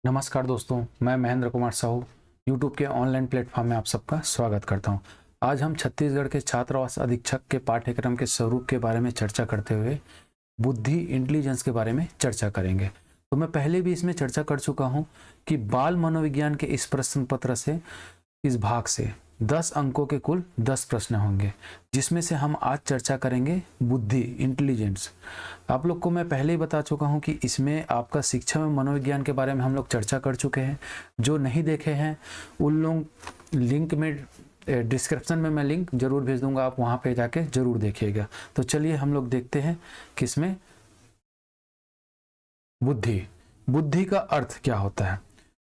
नमस्कार दोस्तों, मैं महेंद्र कुमार साहू यूट्यूब के ऑनलाइन प्लेटफॉर्म में आप सबका स्वागत करता हूं। आज हम छत्तीसगढ़ के छात्रावास अधीक्षक के पाठ्यक्रम के स्वरूप के बारे में चर्चा करते हुए बुद्धि इंटेलिजेंस के बारे में चर्चा करेंगे। तो मैं पहले भी इसमें चर्चा कर चुका हूं कि बाल मनोविज्ञान के इस प्रश्न पत्र से, इस भाग से 10 अंकों के कुल 10 प्रश्न होंगे, जिसमें से हम आज चर्चा करेंगे बुद्धि इंटेलिजेंस। आप लोग को मैं पहले ही बता चुका हूं कि इसमें आपका शिक्षा में मनोविज्ञान के बारे में हम लोग चर्चा कर चुके हैं। जो नहीं देखे हैं उन लोग लिंक में डिस्क्रिप्शन में मैं लिंक जरूर भेज दूंगा, आप वहां पे जाके जरूर देखिएगा। तो चलिए हम लोग देखते हैं कि इसमें बुद्धि का अर्थ क्या होता है,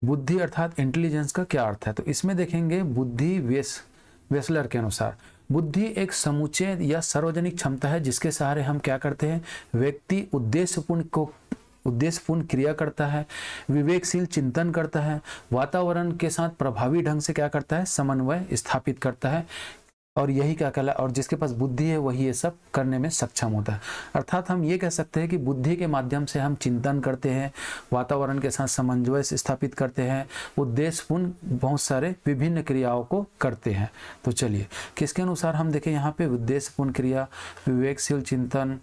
बुद्धि अर्थात इंटेलिजेंस का क्या अर्थ है। तो इसमें देखेंगे बुद्धि वेसलर के अनुसार बुद्धि एक समुच्चय या सार्वजनिक क्षमता है जिसके सहारे हम क्या करते हैं, व्यक्ति उद्देश्यपूर्ण क्रिया करता है, विवेकशील चिंतन करता है, वातावरण के साथ प्रभावी ढंग से क्या करता है, समन्वय स्थापित करता है, और यही क्या कहला, और जिसके पास बुद्धि है वही ये सब करने में सक्षम होता है। अर्थात हम ये कह सकते हैं कि बुद्धि के माध्यम से हम चिंतन करते हैं, वातावरण के साथ समन्वय स्थापित करते हैं, उद्देश्यपूर्ण बहुत सारे विभिन्न क्रियाओं को करते हैं। तो चलिए किसके अनुसार हम देखें, यहाँ पे उद्देश्यपूर्ण क्रिया, विवेकशील चिंतन,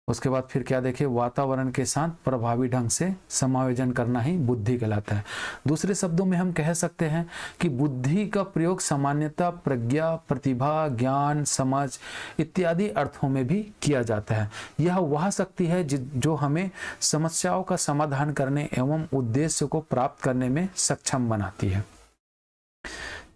उसके बाद फिर क्या देखें, वातावरण के साथ प्रभावी ढंग से समायोजन करना ही बुद्धि कहलाता है। दूसरे शब्दों में हम कह सकते हैं कि बुद्धि का प्रयोग सामान्यतः प्रज्ञा, प्रतिभा, ज्ञान, समझ इत्यादि अर्थों में भी किया जाता है। यह वह शक्ति है जो हमें समस्याओं का समाधान करने एवं उद्देश्य को प्राप्त करने में सक्षम बनाती है।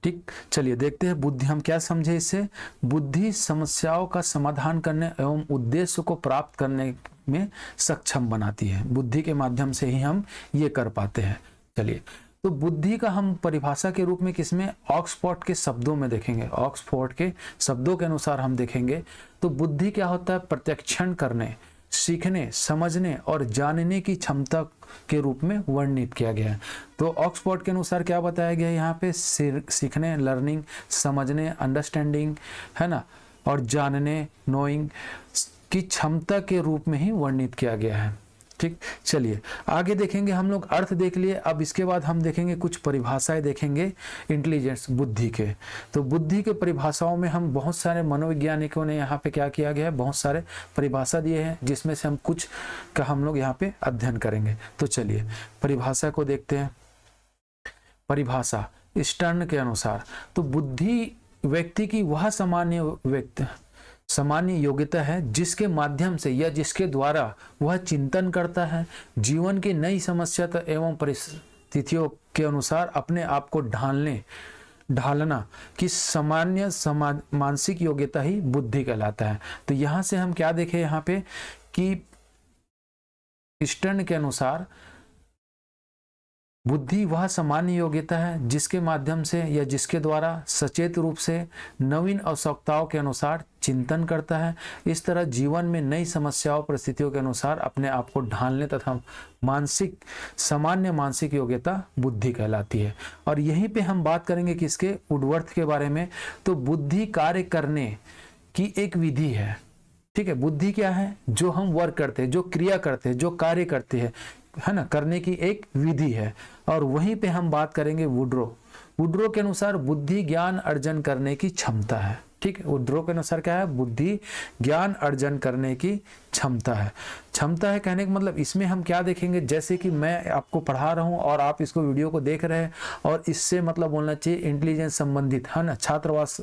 ठीक, चलिए देखते हैं बुद्धि हम क्या समझे इससे। बुद्धि समस्याओं का समाधान करने एवं उद्देश्य को प्राप्त करने में सक्षम बनाती है। बुद्धि के माध्यम से ही हम ये कर पाते हैं। चलिए, तो बुद्धि का हम परिभाषा के रूप में किसमें, ऑक्सफोर्ड के शब्दों में देखेंगे। ऑक्सफोर्ड के शब्दों के अनुसार हम देखेंगे तो बुद्धि क्या होता है, प्रत्यक्षण करने, सीखने, समझने और जानने की क्षमता के रूप में वर्णित किया गया है। तो ऑक्सफोर्ड के अनुसार क्या बताया गया है यहाँ पे, सीखने, लर्निंग, समझने, अंडरस्टैंडिंग, है ना, और जानने, नोइंग की क्षमता के रूप में ही वर्णित किया गया है। ठीक, चलिए आगे देखेंगे हम लोग, अर्थ देख लिए। अब इसके बाद हम देखेंगे कुछ परिभाषाएं देखेंगे इंटेलिजेंस, बुद्धि के। तो बुद्धि के परिभाषाओं में हम बहुत सारे मनोवैज्ञानिकों ने यहाँ पे क्या किया गया है, बहुत सारे परिभाषा दिए हैं, जिसमें से हम कुछ का हम लोग यहाँ पे अध्ययन करेंगे। तो चलिए परिभाषा को देखते हैं। परिभाषा स्टर्न के अनुसार तो बुद्धि व्यक्ति की वह सामान्य योग्यता है जिसके माध्यम से या जिसके द्वारा वह चिंतन करता है, जीवन की नई समस्या एवं परिस्थितियों के अनुसार अपने आप को ढालना की सामान्य मानसिक योग्यता ही बुद्धि कहलाता है। तो यहां से हम क्या देखें यहाँ पे कि स्टर्न के अनुसार बुद्धि वह सामान्य योग्यता है जिसके माध्यम से या जिसके द्वारा सचेत रूप से नवीन आवश्यकताओं के अनुसार चिंतन करता है, इस तरह जीवन में नई समस्याओं परिस्थितियों के अनुसार अपने आप को ढालने तथा सामान्य मानसिक योग्यता बुद्धि कहलाती है। और यहीं पे हम बात करेंगे किसके, वुडवर्थ के बारे में। तो बुद्धि कार्य करने की एक विधि है। ठीक है, बुद्धि क्या है, जो हम वर्क करते हैं, जो क्रिया करते हैं, जो कार्य करते हैं, है ना, करने की एक विधि है। और वहीं पे हम बात करेंगे वुड्रो के अनुसार बुद्धि ज्ञान अर्जन करने की क्षमता है। ठीक है, वुड्रो के अनुसार क्या है, बुद्धि ज्ञान अर्जन करने की क्षमता है। क्षमता है कहने का मतलब इसमें हम क्या देखेंगे, जैसे कि मैं आपको पढ़ा रहा हूं और आप इसको वीडियो को देख रहे हैं, और इससे मतलब बोलना चाहिए इंटेलिजेंस संबंधित, है ना, छात्रावास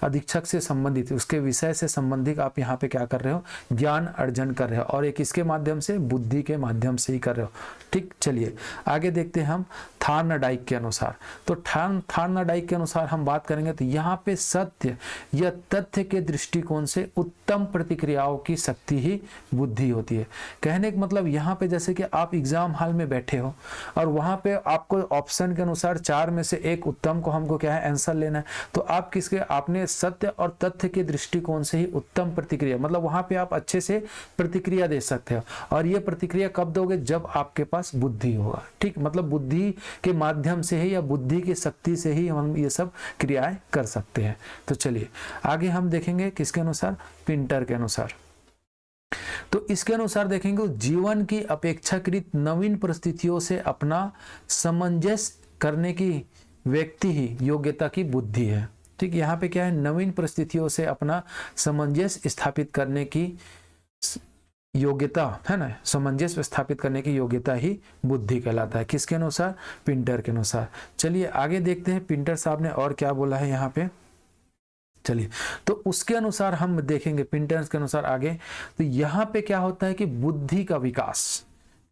अधीक्षक से संबंधित, उसके विषय से संबंधित आप यहाँ पे क्या कर रहे हो, ज्ञान अर्जन कर रहे हो, और एक किसके माध्यम से, बुद्धि के माध्यम से ही कर रहे हो। ठीक, चलिए आगे देखते हैं हम थार्नडाइक के अनुसार। तो थार्नडाइक के अनुसार हम बात करेंगे तो यहाँ पे सत्य या तथ्य के दृष्टिकोण से उत्तम प्रतिक्रियाओं की शक्ति ही बुद्धि होती है। कहने का मतलब यहाँ पे जैसे कि आप एग्जाम हॉल में बैठे हो और वहां पे आपको ऑप्शन के अनुसार 4 में से एक उत्तम को हमको क्या है, आंसर लेना है। तो आप आपने सत्य और तथ्य के दृष्टिकोण से ही उत्तम प्रतिक्रिया, मतलब वहां पे आप अच्छे से प्रतिक्रिया दे सकते हो। और ये प्रतिक्रिया कब दोगे, जब आपके पास बुद्धि होगा। ठीक, मतलब बुद्धि के माध्यम से ही या बुद्धि की शक्ति से ही हम ये सब क्रियाएं कर सकते हैं। तो चलिए आगे हम देखेंगे किसके अनुसार, पिंटर के अनुसार। तो इसके अनुसार देखेंगे जीवन की अपेक्षाकृत नवीन परिस्थितियों से अपना सामंजस्य करने की व्यक्ति ही योग्यता की बुद्धि है। ठीक, यहाँ पे क्या है, नवीन परिस्थितियों से अपना सामंजस्य स्थापित करने की योग्यता है ना, सामंजस्य स्थापित करने की योग्यता ही बुद्धि कहलाता है। किसके अनुसार? पिंटर के अनुसार। चलिए आगे देखते हैं पिंटर साहब ने और क्या बोला है यहाँ पे। चलिए तो उसके अनुसार हम देखेंगे पिंटर के अनुसार आगे। तो यहाँ पे क्या होता है कि बुद्धि का विकास,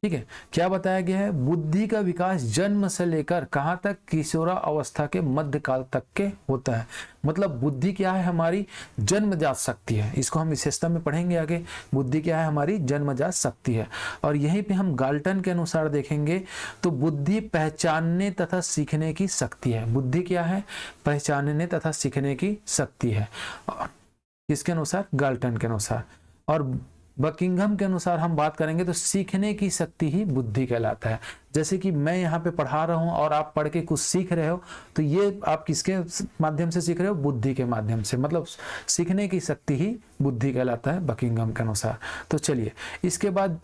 ठीक है, क्या बताया गया है, बुद्धि का विकास जन्म से लेकर कहाँ तक, किशोरा अवस्था के मध्यकाल तक के होता है। मतलब बुद्धि क्या है, हमारी जन्मजात शक्ति है। इसको हम विशेषता में पढ़ेंगे आगे। बुद्धि क्या है, हमारी जन्मजात शक्ति है। और यहीं पे हम गाल्टन के अनुसार देखेंगे तो बुद्धि पहचानने तथा सीखने की शक्ति है। बुद्धि क्या है, पहचानने तथा सीखने की शक्ति है। किसके अनुसार? गाल्टन के अनुसार। और बकिंघम के अनुसार हम बात करेंगे तो सीखने की शक्ति ही बुद्धि कहलाता है। जैसे कि मैं यहाँ पे पढ़ा रहा हूँ और आप पढ़ के कुछ सीख रहे हो, तो ये आप किसके माध्यम से सीख रहे हो? बुद्धि के माध्यम से। मतलब सीखने की शक्ति ही बुद्धि कहलाता है बकिंघम के अनुसार। तो चलिए इसके बाद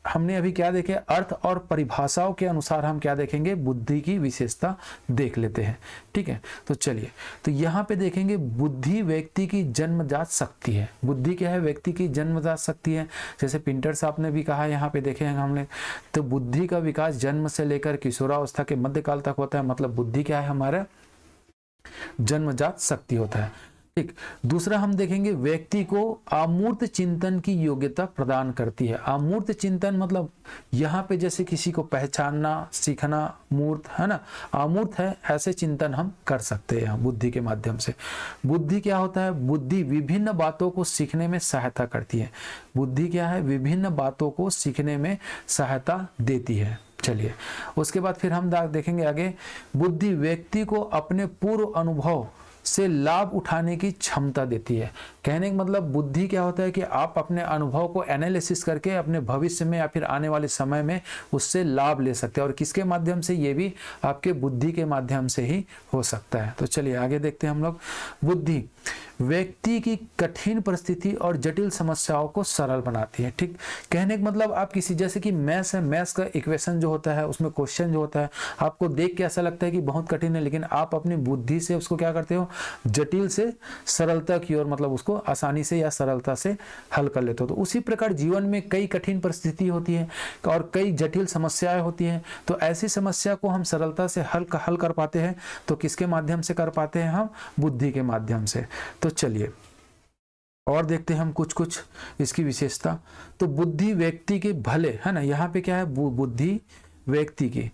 हमने अभी क्या देखे, अर्थ और परिभाषाओं के अनुसार हम क्या देखेंगे, बुद्धि की विशेषता देख लेते हैं। ठीक है, तो चलिए तो यहाँ पे देखेंगे बुद्धि व्यक्ति की जन्मजात शक्ति है। बुद्धि क्या है? व्यक्ति की जन्मजात शक्ति है। जैसे पिंटर साहब ने भी कहा, यहाँ पे देखे हैं हमने, तो बुद्धि का विकास जन्म से लेकर किशोरावस्था के मध्यकाल तक होता है। मतलब बुद्धि क्या है, हमारा जन्मजात शक्ति होता है। ठीक, दूसरा हम देखेंगे व्यक्ति को अमूर्त चिंतन की योग्यता प्रदान करती है। अमूर्त चिंतन मतलब यहाँ पे जैसे किसी को पहचानना, सीखना, मूर्त है ना, अमूर्त है, ऐसे चिंतन हम कर सकते हैं बुद्धि के माध्यम से। बुद्धि क्या होता है? बुद्धि विभिन्न बातों को सीखने में सहायता करती है। बुद्धि क्या है? विभिन्न बातों को सीखने में सहायता देती है। चलिए उसके बाद फिर हम देखेंगे आगे, बुद्धि व्यक्ति को अपने पूर्व अनुभव से लाभ उठाने की क्षमता देती है। कहने का मतलब बुद्धि क्या होता है कि आप अपने अनुभव को एनालिसिस करके अपने भविष्य में या फिर आने वाले समय में उससे लाभ ले सकते हैं। और किसके माध्यम से? ये भी आपके बुद्धि के माध्यम से ही हो सकता है। तो चलिए आगे देखते हैं हम लोग। बुद्धि व्यक्ति की कठिन परिस्थिति और जटिल समस्याओं को सरल बनाती है। ठीक, कहने का मतलब आप किसी, जैसे कि मैथ्स है, मैथ्स का इक्वेशन जो होता है, उसमें क्वेश्चन जो होता है, आपको देख के ऐसा लगता है कि बहुत कठिन है, लेकिन आप अपनी बुद्धि से उसको क्या करते हो, जटिल से सरलता की ओर, मतलब उसको आसानी से या सरलता से हल कर लेते हो। तो उसी प्रकार जीवन में कई कठिन परिस्थिति होती है और कई जटिल समस्याएं होती हैं। तो ऐसी समस्या को हम सरलता से हल कर पाते हैं। तो किसके माध्यम से कर पाते हैं? हम बुद्धि के माध्यम से। तो चलिए और देखते हैं हम कुछ इसकी विशेषता। तो बुद्धि व्यक्ति के भले, है ना, यहाँ पे क्या है, बुद्धि व्यक्ति की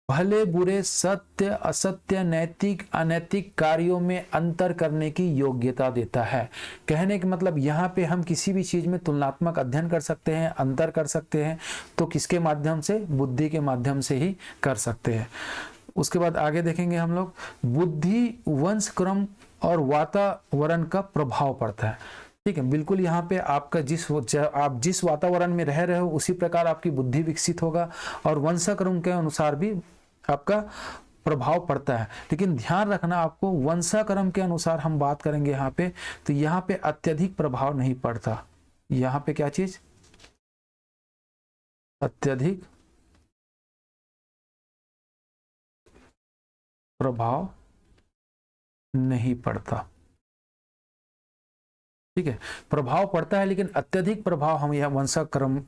भले बुरे, सत्य असत्य, नैतिक अनैतिक कार्यों में अंतर करने की योग्यता देता है। कहने का मतलब यहाँ पे हम किसी भी चीज में तुलनात्मक अध्ययन कर सकते हैं, अंतर कर सकते हैं। तो किसके माध्यम से? बुद्धि के माध्यम से ही कर सकते हैं। उसके बाद आगे देखेंगे हम लोग, बुद्धि वंश क्रम और वातावरण का प्रभाव पड़ता है। ठीक है, बिल्कुल यहाँ पे आपका आप जिस वातावरण में रह रहे हो उसी प्रकार आपकी बुद्धि विकसित होगा और वंशाक्रम के अनुसार भी आपका प्रभाव पड़ता है। लेकिन ध्यान रखना आपको, वंशाक्रम के अनुसार हम बात करेंगे यहाँ पे, तो यहाँ पे अत्यधिक प्रभाव नहीं पड़ता। यहाँ पे क्या चीज? अत्यधिक प्रभाव नहीं पड़ता। ठीक है, प्रभाव पड़ता है लेकिन अत्यधिक प्रभाव हम यह वंशाक्रम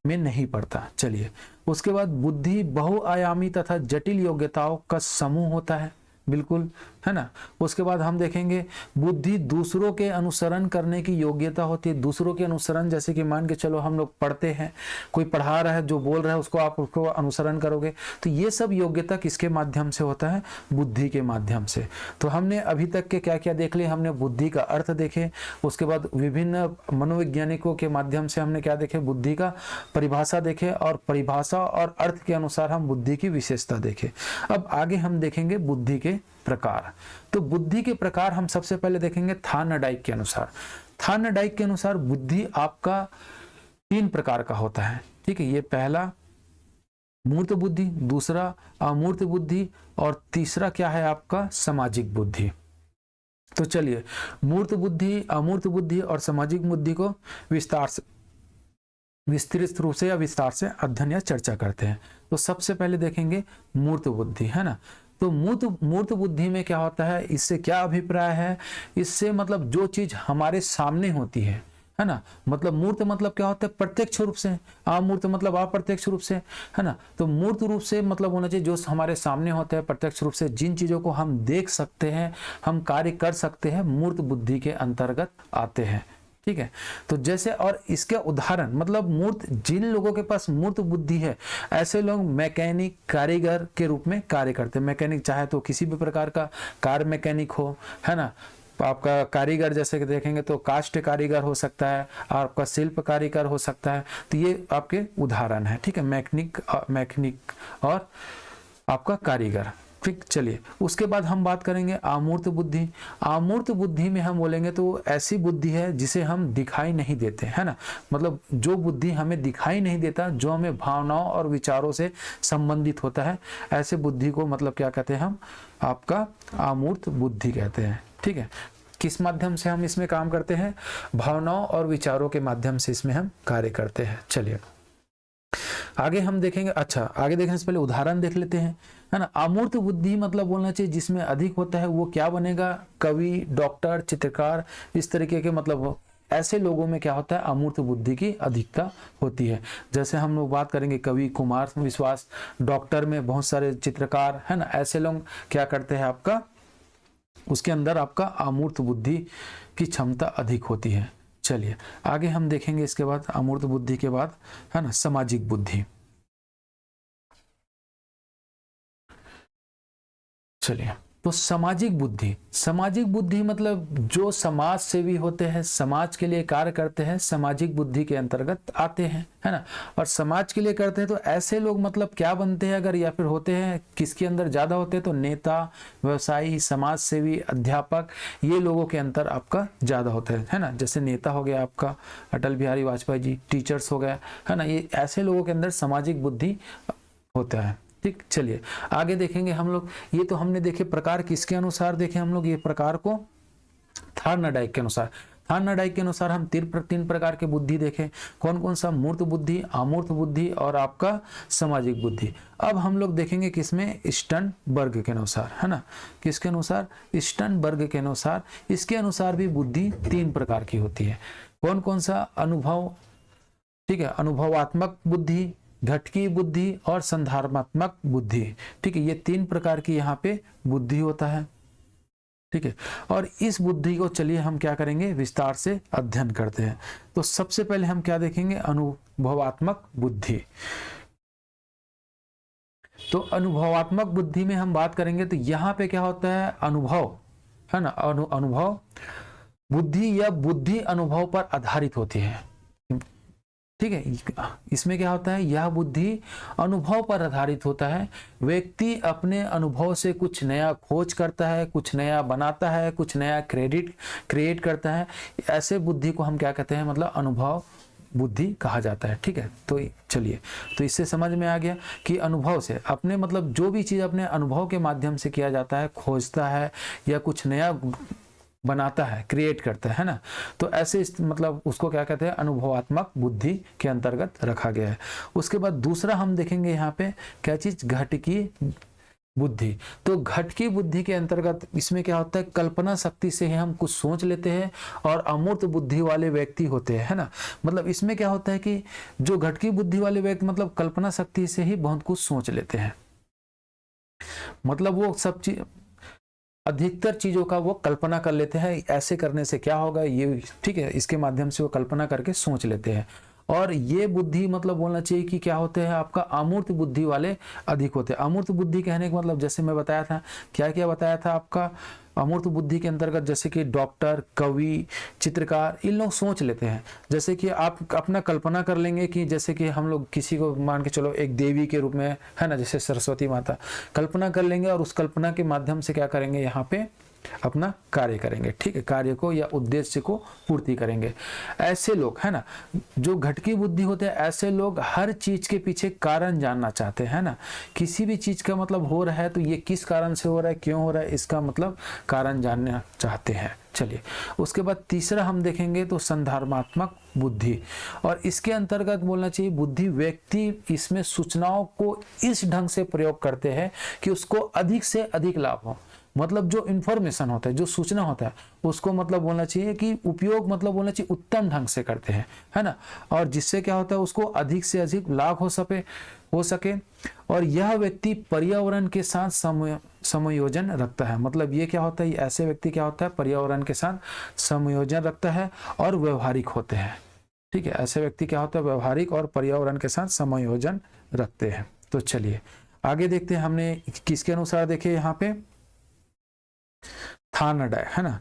में नहीं पड़ता। चलिए उसके बाद बुद्धि बहुआयामी तथा जटिल योग्यताओं का समूह होता है। बिल्कुल, है ना। उसके बाद हम देखेंगे बुद्धि दूसरों के अनुसरण करने की योग्यता होती है। दूसरों के अनुसरण, जैसे कि मान के चलो हम लोग पढ़ते हैं, कोई पढ़ा रहा है, जो बोल रहा है उसको आप उसको अनुसरण करोगे। तो ये सब योग्यता किसके माध्यम से होता है? बुद्धि के माध्यम से। तो हमने अभी तक के क्या क्या देख लिए? हमने बुद्धि का अर्थ देखे, उसके बाद विभिन्न मनोवैज्ञानिकों के माध्यम से हमने क्या देखे? बुद्धि का परिभाषा देखे, और परिभाषा और अर्थ के अनुसार हम बुद्धि की विशेषता देखे। अब आगे हम देखेंगे बुद्धि के प्रकार। तो बुद्धि के प्रकार हम सबसे पहले देखेंगे थार्नडाइक के अनुसार। थार्नडाइक के अनुसार बुद्धि आपका 3 प्रकार का होता है। ठीक है, ये पहला मूर्त बुद्धि, दूसरा अमूर्त बुद्धि, और तीसरा क्या है आपका? सामाजिक बुद्धि। तो चलिए मूर्त बुद्धि, अमूर्त बुद्धि और सामाजिक बुद्धि को विस्तार से विस्तृत रूप से या विस्तार से अध्ययन या चर्चा करते हैं। तो सबसे पहले देखेंगे मूर्त बुद्धि, है ना। तो मूर्त बुद्धि में क्या होता है, इससे क्या अभिप्राय है, इससे मतलब जो चीज हमारे सामने होती है ना। मतलब मूर्त मतलब क्या होता है, प्रत्यक्ष रूप से। अमूर्त मतलब अप्रत्यक्ष रूप से, है ना। तो मूर्त रूप से मतलब होना चाहिए जो हमारे सामने होता है, प्रत्यक्ष रूप से जिन चीजों को हम देख सकते हैं, हम कार्य कर सकते हैं, मूर्त बुद्धि के अंतर्गत आते हैं। ठीक है। तो जैसे, और इसके उदाहरण मतलब मूर्त, जिन लोगों के पास मूर्त बुद्धि है ऐसे लोग मैकेनिक, कारीगर के रूप में कार्य करते हैं। मैकेनिक चाहे तो किसी भी प्रकार का कार मैकेनिक हो, है ना। आपका कारीगर जैसे कि देखेंगे तो काष्ठ कारीगर हो सकता है, आपका शिल्प कारीगर हो सकता है। तो ये आपके उदाहरण है। ठीक है, मैकेनिक और आपका कारीगर। ठीक, चलिए उसके बाद हम बात करेंगे अमूर्त बुद्धि। अमूर्त बुद्धि में हम बोलेंगे तो ऐसी बुद्धि है जिसे हम दिखाई नहीं देते, है ना। मतलब जो बुद्धि हमें दिखाई नहीं देता, जो हमें भावनाओं और विचारों से संबंधित होता है, ऐसे बुद्धि को मतलब क्या कहते हैं हम, आपका अमूर्त बुद्धि कहते हैं। ठीक है, किस माध्यम से हम इसमें काम करते हैं, भावनाओं और विचारों के माध्यम से इसमें हम कार्य करते हैं। चलिए आगे हम देखेंगे। अच्छा, आगे देखने से पहले उदाहरण देख लेते हैं, है ना। अमूर्त बुद्धि मतलब बोलना चाहिए जिसमें अधिक होता है, वो क्या बनेगा, कवि, डॉक्टर, चित्रकार, इस तरीके के मतलब ऐसे लोगों में क्या होता है, अमूर्त बुद्धि की अधिकता होती है। जैसे हम लोग बात करेंगे कवि कुमार विश्वास, डॉक्टर में बहुत सारे चित्रकार, है ना। ऐसे लोग क्या करते हैं, आपका उसके अंदर आपका अमूर्त बुद्धि की क्षमता अधिक होती है। चलिए आगे हम देखेंगे इसके बाद, अमूर्त बुद्धि के बाद, है ना, सामाजिक बुद्धि। चलिए, तो सामाजिक बुद्धि मतलब जो समाज सेवी होते हैं, समाज के लिए कार्य करते हैं, सामाजिक बुद्धि के अंतर्गत आते हैं, है ना। और समाज के लिए करते हैं तो ऐसे लोग मतलब क्या बनते हैं अगर, या फिर होते हैं, किसके अंदर ज्यादा होते हैं, तो नेता, व्यवसायी, समाज सेवी, अध्यापक, ये लोगों के अंतर आपका ज्यादा होता है ना। जैसे नेता हो गया आपका अटल बिहारी वाजपेयी जी, टीचर्स हो गया, है ना। ये ऐसे लोगों के अंदर सामाजिक बुद्धि होता है। ठीक, चलिए आगे देखेंगे हम लोग। ये तो हमने देखे प्रकार किसके अनुसार देखे हम लोग, ये प्रकार को थार्नडाइक के अनुसार। थार्नडाइक के अनुसार हम तीन प्रकार के बुद्धि देखे। कौन कौन सा, मूर्त बुद्धि, अमूर्त बुद्धि और आपका सामाजिक बुद्धि। अब हम लोग देखेंगे किसमें, स्टर्नबर्ग के अनुसार, है ना। किसके अनुसार, स्टर्नबर्ग के अनुसार। इसके अनुसार भी बुद्धि 3 प्रकार की होती है। कौन कौन सा, अनुभव, ठीक है, अनुभवात्मक बुद्धि, घटकी बुद्धि और संधारणात्मक बुद्धि। ठीक है, ये 3 प्रकार की यहाँ पे बुद्धि होता है। ठीक है, और इस बुद्धि को चलिए हम क्या करेंगे, विस्तार से अध्ययन करते हैं। तो सबसे पहले हम क्या देखेंगे, अनुभवात्मक बुद्धि। तो अनुभवात्मक बुद्धि में हम बात करेंगे तो यहाँ पे क्या होता है, अनुभव, है ना। अनुभव बुद्धि या बुद्धि अनुभव पर आधारित होती है। ठीक है, इसमें क्या होता है, यह बुद्धि अनुभव पर आधारित होता है। व्यक्ति अपने अनुभव से कुछ नया खोज करता है, कुछ नया बनाता है, कुछ नया क्रिएट करता है। ऐसे बुद्धि को हम क्या कहते हैं, मतलब अनुभव बुद्धि कहा जाता है। ठीक है, तो चलिए, तो इससे समझ में आ गया कि अनुभव से अपने मतलब जो भी चीज अपने अनुभव के माध्यम से किया जाता है, खोजता है या कुछ नया बनाता है, क्रिएट करता है ना। तो ऐसे मतलब उसको क्या कहते हैं, अनुभवात्मक बुद्धि के अंतर्गत रखा गया है। उसके बाद दूसरा हम देखेंगे यहाँ पे क्या चीज, घटकी बुद्धि। तो घटकी बुद्धि के अंतर्गत इसमें क्या होता है, कल्पना शक्ति से ही हम कुछ सोच लेते हैं, और अमूर्त बुद्धि वाले व्यक्ति होते हैं, है ना। मतलब इसमें क्या होता है कि जो घटकी बुद्धि वाले व्यक्ति मतलब कल्पना शक्ति से ही बहुत कुछ सोच लेते हैं। मतलब वो सब चीज, अधिकतर चीजों का वो कल्पना कर लेते हैं, ऐसे करने से क्या होगा ये, ठीक है, इसके माध्यम से वो कल्पना करके सोच लेते हैं। और ये बुद्धि मतलब बोलना चाहिए कि क्या होते हैं, आपका अमूर्त बुद्धि वाले अधिक होते हैं। अमूर्त बुद्धि कहने का मतलब जैसे मैं बताया था, क्या क्या बताया था आपका, अमूर्त बुद्धि के अंतर्गत जैसे कि डॉक्टर, कवि, चित्रकार, इन लोग सोच लेते हैं। जैसे कि आप अपना कल्पना कर लेंगे कि जैसे कि हम लोग किसी को मान के चलो एक देवी के रूप में, है ना, जैसे सरस्वती माता, कल्पना कर लेंगे और उस कल्पना के माध्यम से क्या करेंगे, यहाँ पे अपना कार्य करेंगे, ठीक है, कार्य को या उद्देश्य को पूर्ति करेंगे। ऐसे लोग है ना जो घटकी बुद्धि होते हैं, ऐसे लोग हर चीज के पीछे कारण जानना चाहते हैं ना। किसी भी चीज का मतलब हो रहा है तो ये किस कारण से हो रहा है, क्यों हो रहा है, इसका मतलब कारण जानना चाहते हैं। चलिए, उसके बाद तीसरा हम देखेंगे तो संदर्भात्मक बुद्धि, और इसके अंतर्गत बोलना चाहिए बुद्धि व्यक्ति इसमें सूचनाओं को इस ढंग से प्रयोग करते हैं कि उसको अधिक से अधिक लाभ हो। मतलब जो इंफॉर्मेशन होता है, जो सूचना होता है, उसको मतलब बोलना चाहिए कि उपयोग मतलब बोलना चाहिए उत्तम ढंग से करते हैं, है ना, और जिससे क्या होता है उसको अधिक से अधिक लाभ हो सके। और यह व्यक्ति पर्यावरण के साथ समयोजन रखता है। मतलब ये क्या होता है, ऐसे व्यक्ति क्या होता है, पर्यावरण के साथ समयोजन रखता है और व्यवहारिक होते हैं, ठीक है। ऐसे व्यक्ति क्या होता है, व्यवहारिक और पर्यावरण के साथ समयोजन रखते हैं। तो चलिए आगे देखते हैं, हमने किसके अनुसार देखे यहाँ पे, थानडाय है ना,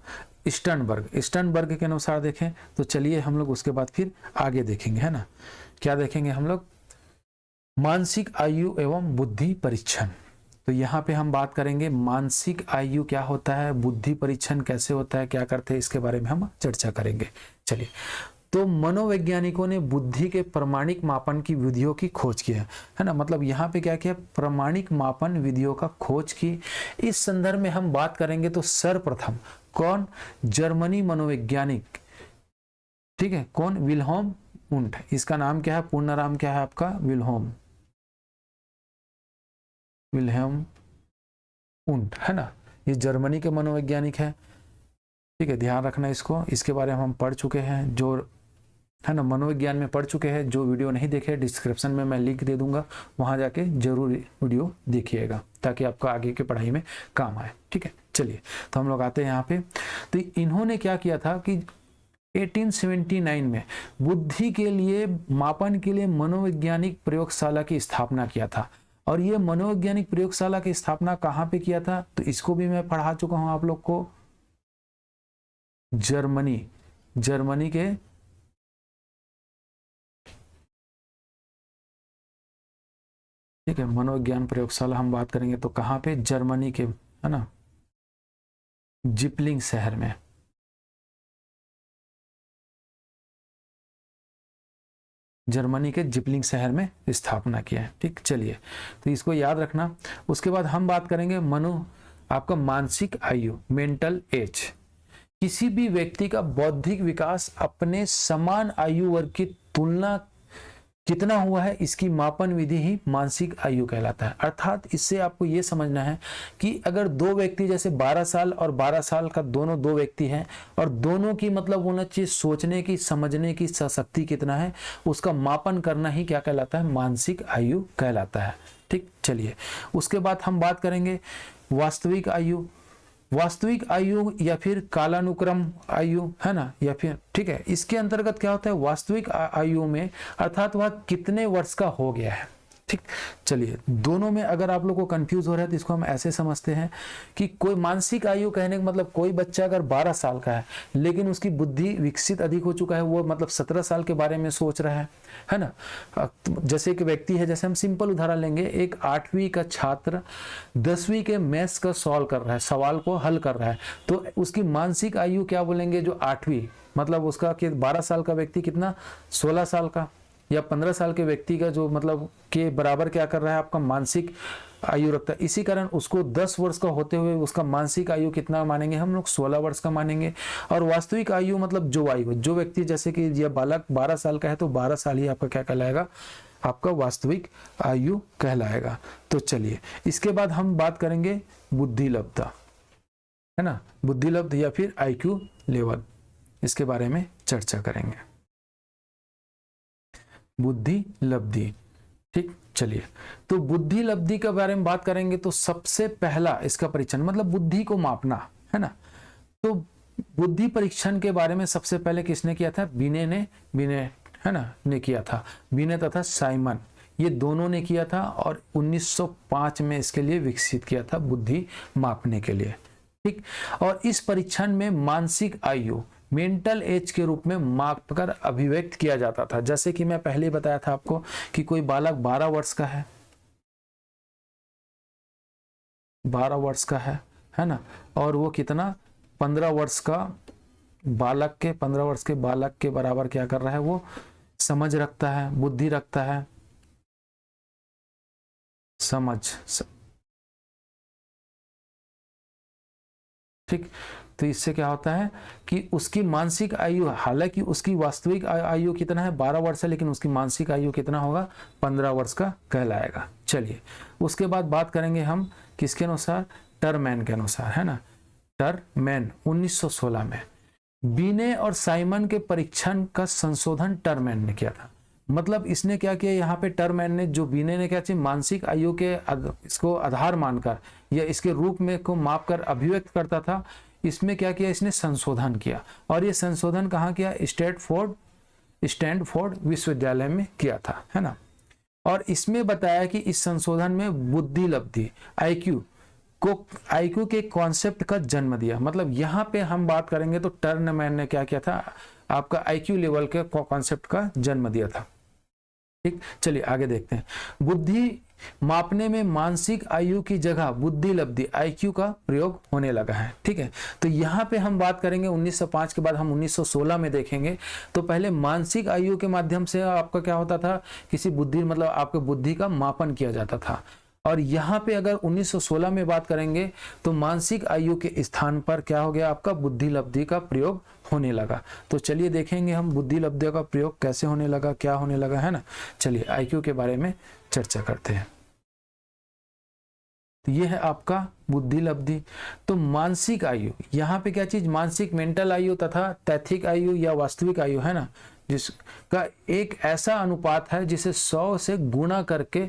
स्टर्नबर्ग के अनुसार देखें। तो चलिए हम लोग उसके बाद फिर आगे देखेंगे, है ना। क्या देखेंगे हम लोग, मानसिक आयु एवं बुद्धि परीक्षण। तो यहाँ पे हम बात करेंगे मानसिक आयु क्या होता है, बुद्धि परीक्षण कैसे होता है, क्या करते हैं, इसके बारे में हम चर्चा करेंगे। चलिए, तो मनोवैज्ञानिकों ने बुद्धि के प्रमाणिक मापन की विधियों की खोज की है ना। मतलब यहाँ पे क्या किया, प्रमाणिक मापन विधियों का खोज की। इस संदर्भ में हम बात करेंगे तो सर्वप्रथम कौन, जर्मनी मनोवैज्ञानिक, ठीक है, कौन, विल्हेम वुंट। इसका नाम क्या है, पूर्ण नाम क्या है आपका, विल्हेम वुंट, है ना। ये जर्मनी के मनोवैज्ञानिक है, ठीक है, ध्यान रखना इसको। इसके बारे में हम पढ़ चुके हैं, जो है ना मनोविज्ञान में पढ़ चुके हैं। जो वीडियो नहीं देखे डिस्क्रिप्शन में मैं लिंक दे दूंगा, वहां जाके जरूर वीडियो देखिएगा ताकि आपका आगे की पढ़ाई में काम आए, ठीक है। चलिए, तो हम लोग आते हैं यहाँ पे। तो इन्होंने क्या किया था कि 1879 में बुद्धि के लिए मापन के लिए मनोवैज्ञानिक प्रयोगशाला की स्थापना किया था। और ये मनोवैज्ञानिक प्रयोगशाला की स्थापना कहाँ पे किया था, तो इसको भी मैं पढ़ा चुका हूं आप लोग को, जर्मनी के ठीक है, मनोविज्ञान प्रयोगशाला हम बात करेंगे तो कहाँ पे, जर्मनी के, है ना, जिपलिंग शहर में। जर्मनी के जिपलिंग शहर में स्थापना किया है, ठीक। चलिए, तो इसको याद रखना। उसके बाद हम बात करेंगे आपका मानसिक आयु, मेंटल एज। किसी भी व्यक्ति का बौद्धिक विकास अपने समान आयु वर्ग की तुलना कितना हुआ है, इसकी मापन विधि ही मानसिक आयु कहलाता है। अर्थात इससे आपको ये समझना है कि अगर दो व्यक्ति जैसे 12 साल और 12 साल का दोनों दो व्यक्ति हैं, और दोनों की मतलब होना चाहिए सोचने की, समझने की शक्ति कितना है, उसका मापन करना ही क्या कहलाता है, मानसिक आयु कहलाता है, ठीक। चलिए, उसके बाद हम बात करेंगे वास्तविक आयु। वास्तविक आयु या फिर कालानुक्रम आयु, है ना, या फिर, ठीक है, इसके अंतर्गत क्या होता है, वास्तविक आयु में अर्थात वह कितने वर्ष का हो गया है, ठीक। चलिए, दोनों में अगर आप लोग को कंफ्यूज हो रहा है तो इसको हम ऐसे समझते हैं कि कोई मानसिक आयु कहने का मतलब कोई बच्चा अगर 12 साल का है लेकिन उसकी बुद्धि विकसित अधिक हो चुका है, वो मतलब 17 साल के बारे में सोच रहा है ना। जैसे एक व्यक्ति है, जैसे हम सिंपल उदाहरण लेंगे, एक 8वीं का छात्र 10वीं के मैथ्स का सॉल्व कर रहा है, सवाल को हल कर रहा है, तो उसकी मानसिक आयु क्या बोलेंगे, जो 8वीं, मतलब उसका कि 12 साल का व्यक्ति कितना, 16 साल का, या 15 साल के व्यक्ति का जो मतलब के बराबर क्या कर रहा है, आपका मानसिक आयु रखता है। इसी कारण उसको 10 वर्ष का होते हुए उसका मानसिक आयु कितना मानेंगे हम लोग, 16 वर्ष का मानेंगे। और वास्तविक आयु मतलब जो आयु, जो व्यक्ति जैसे कि यह बालक 12 साल का है तो 12 साल ही आपका क्या कहलाएगा, आपका वास्तविक आयु कहलाएगा। तो चलिए, इसके बाद हम बात करेंगे बुद्धिलब्धता, है ना, बुद्धिलब्ध या फिर IQ लेवल, इसके बारे में चर्चा करेंगे, बुद्धि लब्धि, ठीक। चलिए, तो बुद्धि लब्धि के बारे में बात करेंगे तो सबसे पहला इसका परीक्षण मतलब बुद्धि को मापना, है ना। तो बुद्धि परीक्षण के बारे में सबसे पहले किसने किया था, बिने है ना ने किया था, बिने तथा साइमन, ये दोनों ने किया था। और 1905 में इसके लिए विकसित किया था, बुद्धि मापने के लिए, ठीक। और इस परीक्षण में मानसिक आयु, मेंटल एज के रूप में मापकर अभिव्यक्त किया जाता था। जैसे कि मैं पहले बताया था आपको कि कोई बालक 12 वर्ष का है, 12 वर्ष का है, है ना, और वो कितना 15 वर्ष का बालक के 15 वर्ष के बालक के बराबर क्या कर रहा है, वो समझ रखता है, बुद्धि रखता है, ठीक। तो इससे क्या होता है कि उसकी मानसिक आयु, हालांकि उसकी वास्तविक आयु कितना है 12 वर्ष है, लेकिन उसकी मानसिक आयु कितना होगा 15 वर्ष का कहलाएगा। चलिए उसके बाद बात करेंगे हम किसके अनुसार, टरमैन के अनुसार, है ना। टरमैन 1916 में बीने और साइमन के परीक्षण का संशोधन टरमैन ने किया था। मतलब इसने क्या किया यहाँ पे, टरमैन ने, जो बीने ने क्या चाहिए, मानसिक आयु के इसको आधार मानकर या इसके रूप में को मापकर अभिव्यक्त करता था, इसमें क्या किया, इसने संशोधन किया। और ये संशोधन कहाँ किया, स्टैनफोर्ड विश्वविद्यालय में किया था, है ना। और इसमें बताया कि इस संशोधन में बुद्धि लब्धि आईक्यू के कॉन्सेप्ट का जन्म दिया। मतलब यहाँ पे हम बात करेंगे तो टरमैन ने क्या किया था, आपका आईक्यू लेवल के कॉन्सेप्ट का जन्म दिया था, ठीक। चलिए आगे देखते हैं। बुद्धि मापने में मानसिक आयु की जगह बुद्धि लब्धि आईक्यू का प्रयोग होने लगा है, ठीक है। तो यहाँ पे हम बात करेंगे 1905 के बाद हम 1916 में देखेंगे। तो पहले मानसिक आयु के माध्यम से आपका क्या होता था, किसी बुद्धि मतलब आपके बुद्धि का मापन किया जाता था। और यहाँ पे अगर 1916 में बात करेंगे तो मानसिक आयु के स्थान पर क्या हो गया, आपका बुद्धि लब्धि का प्रयोग होने लगा। तो चलिए देखेंगे हम बुद्धि लब्धि का प्रयोग कैसे होने लगा, क्या होने लगा, है ना। चलिए आईक्यू के बारे में चर्चा करते हैं। तो ये है आपका बुद्धि लब्धि। तो मानसिक आयु, यहाँ पे क्या चीज, मानसिक मेंटल आयु तथा तैथिक आयु या वास्तविक आयु, है ना, जिसका एक ऐसा अनुपात है जिसे 100 से गुणा करके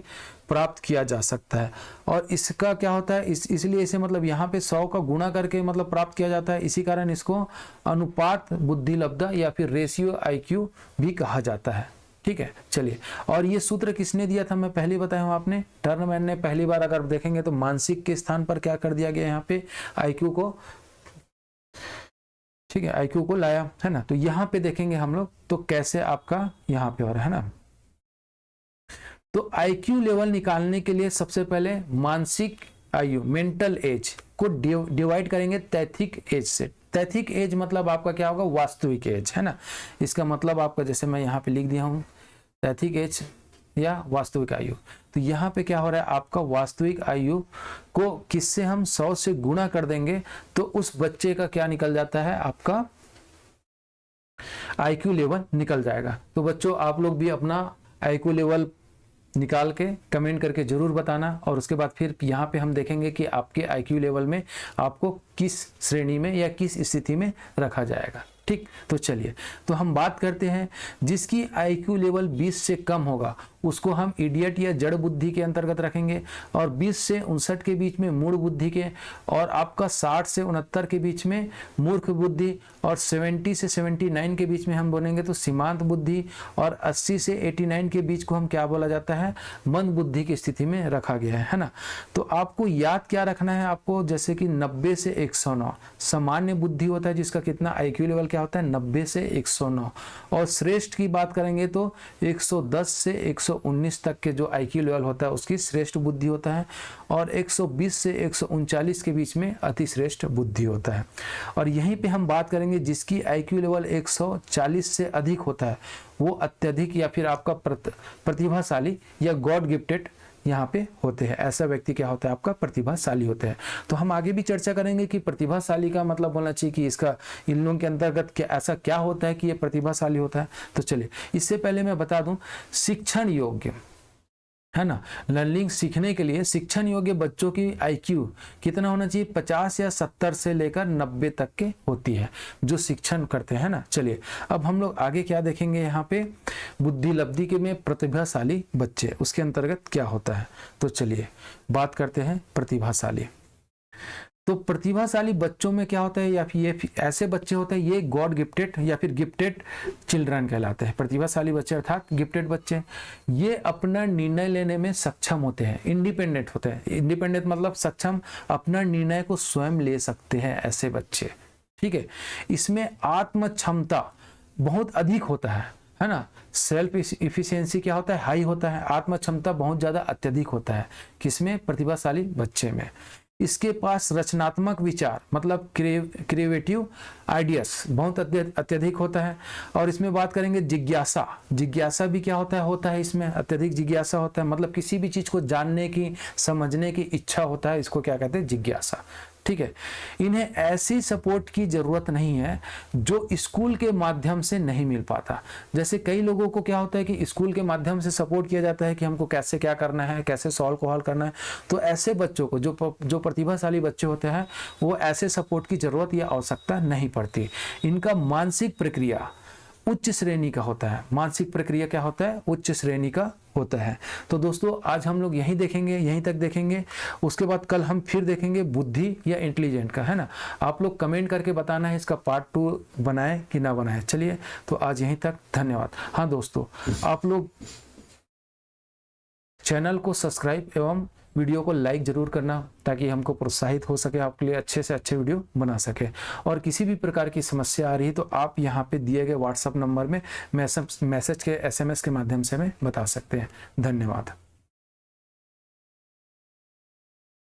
प्राप्त किया जा सकता है। और इसका क्या होता है, इसलिए इसे मतलब यहाँ पे 100 का गुणा करके मतलब प्राप्त किया जाता है, इसी कारण इसको अनुपात बुद्धि लब्धा या फिर रेशियो आईक्यू भी कहा जाता है, ठीक है। चलिए, और ये सूत्र किसने दिया था, मैं पहले बताया हूं आपने, टरमैन ने पहली बार अगर देखेंगे तो मानसिक के स्थान पर क्या कर दिया गया यहाँ पे, आईक्यू को, ठीक है, आईक्यू को लाया, है ना। तो यहाँ पे देखेंगे हम लोग तो कैसे आपका यहाँ पे हो रहा है ना। तो आईक्यू लेवल निकालने के लिए सबसे पहले मानसिक आयु मेंटल एज को डिवाइड करेंगे तैथिक एज से। तैथिक एज मतलब आपका क्या होगा, वास्तविक एज, है ना। इसका मतलब आपका, जैसे मैं यहाँ पे लिख दिया हूँ तैथिक एज या वास्तविक आयु। तो यहाँ पे क्या हो रहा है, आपका वास्तविक आयु को किससे हम 100 से गुणा कर देंगे तो उस बच्चे का क्या निकल जाता है, आपका आईक्यू लेवल निकल जाएगा। तो बच्चों आप लोग भी अपना आईक्यू लेवल निकाल के कमेंट करके जरूर बताना। और उसके बाद फिर यहाँ पे हम देखेंगे कि आपके आईक्यू लेवल में आपको किस श्रेणी में या किस स्थिति में रखा जाएगा, ठीक। तो चलिए, तो हम बात करते हैं जिसकी आईक्यू लेवल 20 से कम होगा उसको हम इडियट या जड़ बुद्धि के अंतर्गत रखेंगे, और 20 से 59 के बीच में मूढ़ बुद्धि के, और आपका 60 से 69 के बीच में मूर्ख बुद्धि, और 70 से 79 के बीच में हम बोलेंगे तो सीमांत बुद्धि, और 80 से 89 के बीच को हम क्या बोला जाता है, मंद बुद्धि की स्थिति में रखा गया है ना। तो आपको याद क्या रखना है, आपको जैसे कि 90 से 109 सामान्य बुद्धि होता है, जिसका कितना आईक्यू लेवल क्या होता है, 90 से 109। और श्रेष्ठ की बात करेंगे तो 110 से 119 तक के जो आईक्यू लेवल होता है उसकी श्रेष्ठ बुद्धि होता है, और 120 से 139 के बीच में अति श्रेष्ठ बुद्धि होता है। और यहीं पे हम बात करेंगे जिसकी आईक्यू लेवल 140 से अधिक होता है वो अत्यधिक या फिर आपका प्रतिभाशाली या गॉड गिफ्टेड यहाँ पे होते हैं। ऐसा व्यक्ति क्या होता है, आपका प्रतिभाशाली होता है। तो हम आगे भी चर्चा करेंगे कि प्रतिभाशाली का मतलब बोलना चाहिए कि इसका इन लोगों के अंतर्गत क्या ऐसा क्या होता है कि ये प्रतिभाशाली होता है। तो चलिए, इससे पहले मैं बता दूं, शिक्षण योग्य, है ना, लर्निंग सीखने के लिए शिक्षण योग्य बच्चों की आईक्यू कितना होना चाहिए, 50 या 70 से लेकर 90 तक के होती है जो शिक्षण करते हैं ना। चलिए, अब हम लोग आगे क्या देखेंगे, यहाँ पे बुद्धि लब्धि के में प्रतिभाशाली बच्चे, उसके अंतर्गत क्या होता है। तो चलिए बात करते हैं प्रतिभाशाली। तो प्रतिभाशाली बच्चों में क्या होता है, या फिर ये ऐसे बच्चे होते हैं, ये गॉड गिफ्टेड या फिर गिफ्टेड चिल्ड्रन कहलाते हैं। प्रतिभाशाली बच्चे अर्थात गिफ्टेड बच्चे, ये अपना निर्णय लेने में सक्षम होते हैं, इंडिपेंडेंट होते हैं। इंडिपेंडेंट मतलब सक्षम, अपना निर्णय को स्वयं ले सकते हैं ऐसे बच्चे, ठीक है। इसमें आत्म क्षमता बहुत अधिक होता है ना। सेल्फ इफिशियंसी क्या होता है, हाई होता है। आत्म क्षमता बहुत ज्यादा अत्यधिक होता है, किसमें, प्रतिभाशाली बच्चे में। इसके पास रचनात्मक विचार मतलब क्रिएटिव आइडियाज बहुत अत्यधिक होता है। और इसमें बात करेंगे जिज्ञासा, जिज्ञासा भी क्या होता है इसमें अत्यधिक जिज्ञासा होता है, मतलब किसी भी चीज को जानने की समझने की इच्छा होता है, इसको क्या कहते हैं जिज्ञासा। ठीक है, इन्हें ऐसी सपोर्ट की जरूरत नहीं है जो स्कूल के माध्यम से नहीं मिल पाता। जैसे कई लोगों को क्या होता है कि स्कूल के माध्यम से सपोर्ट किया जाता है कि हमको कैसे क्या करना है, कैसे सॉल्व को हल करना है, तो ऐसे बच्चों को जो प्रतिभाशाली बच्चे होते हैं वो ऐसे सपोर्ट की जरूरत या आवश्यकता नहीं पड़ती। इनका मानसिक प्रक्रिया उच्च श्रेणी का होता है। मानसिक प्रक्रिया क्या होता है, उच्च श्रेणी का होता है। तो दोस्तों आज हम लोग यहीं देखेंगे, यहीं तक देखेंगे। उसके बाद कल हम फिर देखेंगे बुद्धि या इंटेलिजेंट का, है ना। आप लोग कमेंट करके बताना है इसका पार्ट 2 बनाए कि ना बनाए। चलिए तो आज यहीं तक, धन्यवाद। हाँ दोस्तों, आप लोग चैनल को सब्सक्राइब एवं वीडियो को लाइक जरूर करना ताकि हमको प्रोत्साहित हो सके, आपके लिए अच्छे से अच्छे वीडियो बना सके। और किसी भी प्रकार की समस्या आ रही है तो आप यहाँ पे दिए गए व्हाट्सएप नंबर में मैसेज के SMS के माध्यम से हमें बता सकते हैं। धन्यवाद।